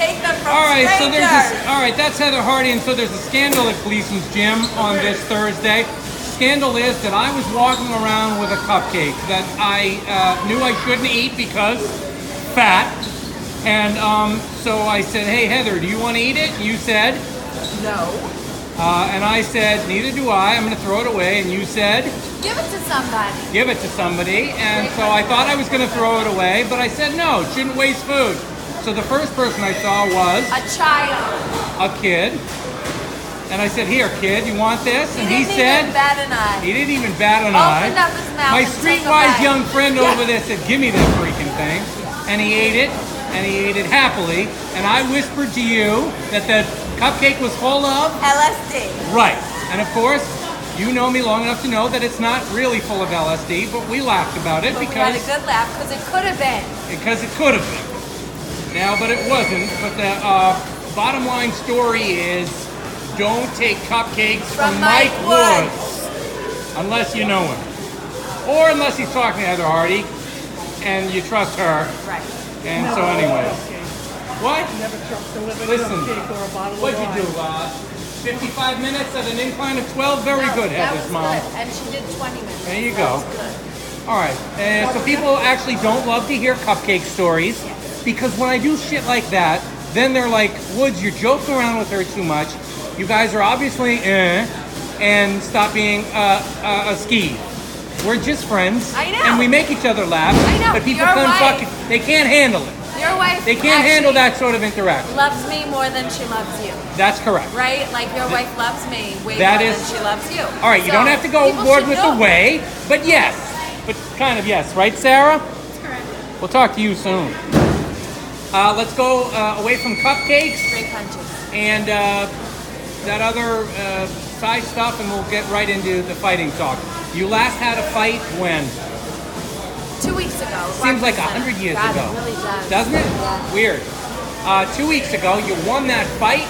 take them from All right, so strangers. all right, that's Heather Hardy, and so there's a scandal at Gleasons Gym on this Thursday. Scandal is that I was walking around with a cupcake that I knew I shouldn't eat because fat, and so I said, "Hey Heather, do you want to eat it?" And you said, No. and I said, "Neither do I. I'm going to throw it away." And you said, Give it to somebody. "Give it to somebody." And so I thought I was going to throw it away, but I said, "No, shouldn't waste food." So the first person I saw was A child. a kid. And I said, "Here, kid, you want this?" And he didn't said, even bat an eye. he didn't even bat an Opened eye. up his mouth My and took a streetwise bite. young friend Yeah. over there said, "Give me that freaking thing." And he ate it, and he ate it happily. And I whispered to you that the cupcake was full of LSD. right. And of course, you know me long enough to know that it's not really full of LSD, but we laughed about it But we had a because good laugh because it could have been. it could have been. Now, but it wasn't. But the bottom line story is, don't take cupcakes from Mike Woods unless you know him, or unless he's talking to Heather Hardy and you trust her. Right. And so, anyways, what? Never delivered Listen, a cupcake or a bottle what'd of you wine. do? 55 minutes at an incline of 12. Very No, good, that Heather's was mom. good. And she did 20 minutes. There you That go. was good. All right. So people actually don't love to hear cupcake stories because when I do shit like that, then they're like, "Woods, you're joking around with her too much. You guys are obviously and stop being a ski. We're just friends, I know. and we make each other laugh. I know. But people Your can't wife- fucking, they can't handle it. Your wife They can't handle actually that sort of interaction. loves me more than she loves you. That's correct. Right? Like your wife loves me way That more is- than she loves you. All right, you So, don't have to go people overboard should with know the way, but yes, but kind of yes, right, Sarah? That's correct. We'll talk to you soon. Let's go away from cupcakes Great punches. and that other side stuff, and we'll get right into the fighting talk. You last had a fight when? 2 weeks ago. Seems like Barclays 100 Center. years God, ago. It really does. Doesn't it? Yeah. Weird. 2 weeks ago, you won that fight,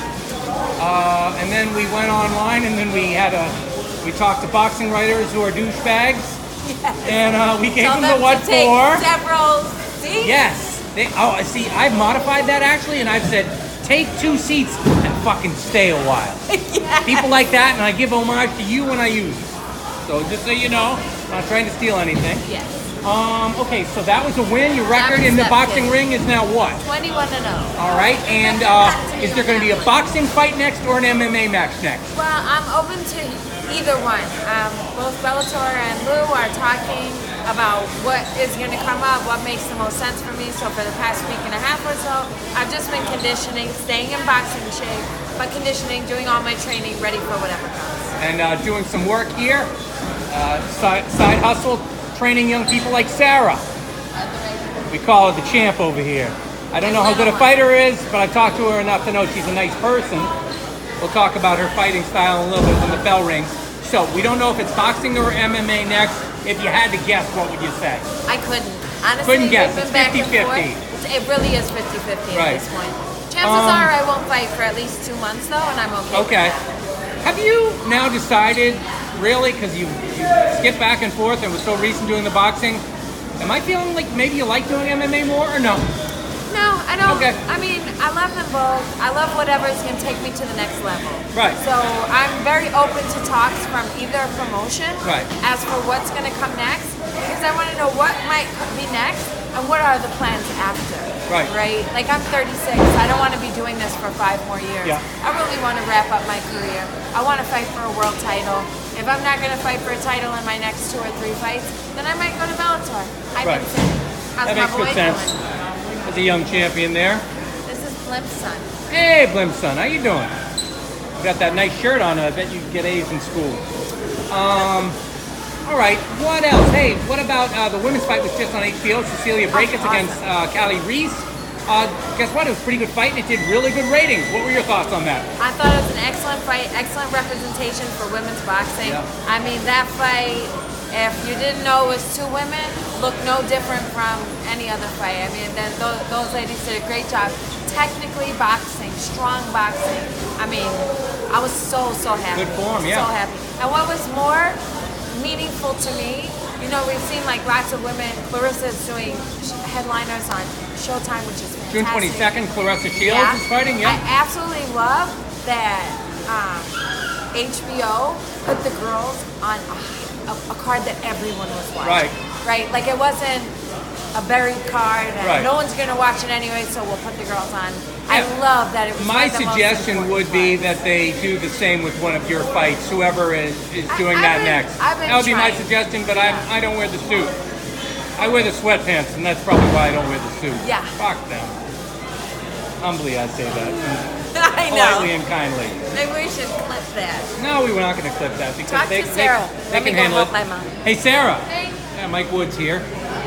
and then we went online, and then we talked to boxing writers who are douchebags, Yes. and we gave Tell them them the what to take for. several seats. Yes. I see. I've modified that actually, and I've said take 2 seats and fucking stay a while. Yes. People like that, and I give homage to you when I use it. So just so you know, I'm not trying to steal anything. Yes. Okay, so that was a win. Your record in the That was boxing that ring is now what? 21-0. All right, and is there going to be a boxing fight next or an MMA match next? Well, I'm open to either one. Both Bellator and Lou are talking about what is going to come up, what makes the most sense for me. So for the past week and a half or so, I've just been conditioning, staying in boxing shape, but conditioning, doing all my training, ready for whatever comes. And doing some work here, side hustle, training young people like Sarah. We call her the champ over here. I don't know how good a fighter is, but I've talked to her enough to know she's a nice person. We'll talk about her fighting style in a little bit when the bell rings. So we don't know if it's boxing or MMA next. If you had to guess, what would you say? I couldn't. Honestly, Couldn't guess. we've It's been back and 50-50. forth. It really is 50-50 Right. at this point. Chances are I won't fight for at least 2 months though, and I'm okay. Okay. Have you now decided, really, because you skip back and forth and was so recent doing the boxing, am I feeling like maybe you like doing MMA more or no? No, I don't. Okay. I mean, I love them both. I love whatever is going to take me to the next level. Right. So I'm very open to talks from either promotion. Right. As for what's going to come next, because I want to know what might be next and what are the plans after. Right. Right. Like I'm 36. I don't want to be doing this for 5 more years. Yeah. I really want to wrap up my career. I want to fight for a world title. If I'm not going to fight for a title in my next 2 or 3 fights, then I might go to Bellator. I've Right. been saying. How's That my makes boy good sense. doing? As a young champion there. This is Blimp's son. Hey, Blim's son, how you doing? You got that nice shirt on. I bet you get A's in school. All right, what else? Hey, what about the women's fight was just on HBO? Cecilia Brækhus against Callie Reese. Guess what? It was a pretty good fight, and it did really good ratings. What were your thoughts on that? I thought it was an excellent fight, excellent representation for women's boxing. Yeah. I mean, that fight, if you didn't know it was 2 women, looked no different from any other fight. I mean, those ladies did a great job. Technically boxing, strong boxing. I mean, I was so happy. Good form, yeah. So happy. And what was more meaningful to me, you know, we've seen like lots of women, Clarissa's doing headliners on Showtime, which is June fantastic. 22nd, Clarissa Shields is fighting. I Yeah. absolutely love that HBO put the girls on a card that everyone was watching. Right. Like it wasn't a buried card and no one's gonna watch it anyway, so we'll put the girls on. I love that it was. My suggestion would be that they do the same with one of your fights, whoever is doing that next. That would be my suggestion, but I don't wear the suit. I wear the sweatpants, and that's probably why I don't wear the suit. Yeah. Fuck them. Humbly, I say that. I know. Politely and kindly. Maybe we should clip that. No, we're not going to clip that because Talk to Sarah. they can handle it. My mom. Hey, Sarah. Hey. Yeah, Mike Woods here.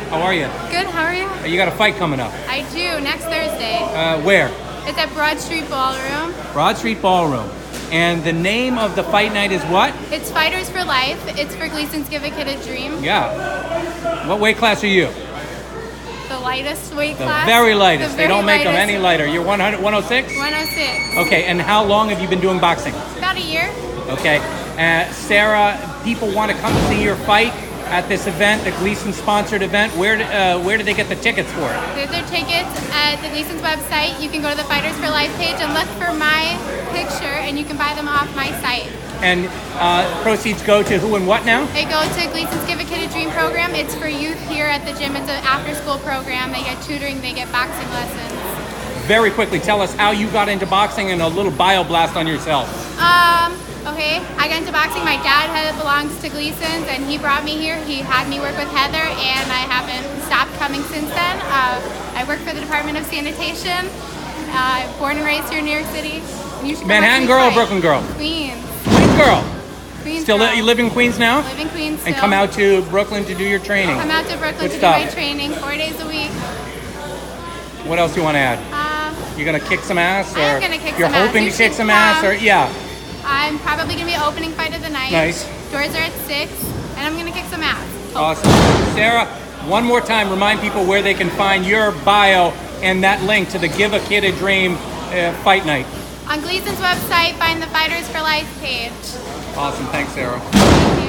How are you? Good, how are you? You got a fight coming up. I do, next Thursday. Where? It's at Broad Street Ballroom. Broad Street Ballroom. And the name of the fight night is what? It's Fighters for Life. It's for Gleasons Give a Kid a Dream. Yeah. What weight class are you? The lightest weight The class. very lightest. They don't make them lightest. any lighter. You're 100, 106? 106. Okay, and how long have you been doing boxing? About a year. Okay. Sarah, people want to come see your fight at this event, the Gleason sponsored event. Where do they get the tickets for it? There's their tickets at the Gleasons website. You can go to the Fighters for Life page and look for my picture, and you can buy them off my site. And proceeds go to who and what now? They go to Gleasons Give a Kid a Dream program. It's for youth here at the gym. It's an after-school program. They get tutoring. They get boxing lessons. Very quickly, tell us how you got into boxing and a little bio blast on yourself. Okay, I got into boxing. My dad belongs to Gleasons, and he brought me here. He had me work with Heather, and I haven't stopped coming since then. I work for the Department of Sanitation. Born and raised here in New York City. You should come Manhattan watch me girl or fight. Brooklyn girl? Queens. Queens girl. Queens Still, girl. you live in Queens now? Live in Queens still. And come out to Brooklyn to do your training. Come out to Brooklyn Good to do my stuff. training 4 days a week. What else do you want to add? You gonna kick some ass, or I'm gonna kick you're some ass. hoping You to kick should some ass, or yeah? I'm probably gonna be opening fight of the night. Nice. Doors are at 6, and I'm gonna kick some ass. Awesome. Sarah, one more time, remind people where they can find your bio and that link to the Give a Kid a Dream fight night. On Gleason's website, find the Fighters for Life page. Awesome. Thanks, Sarah. Thank you.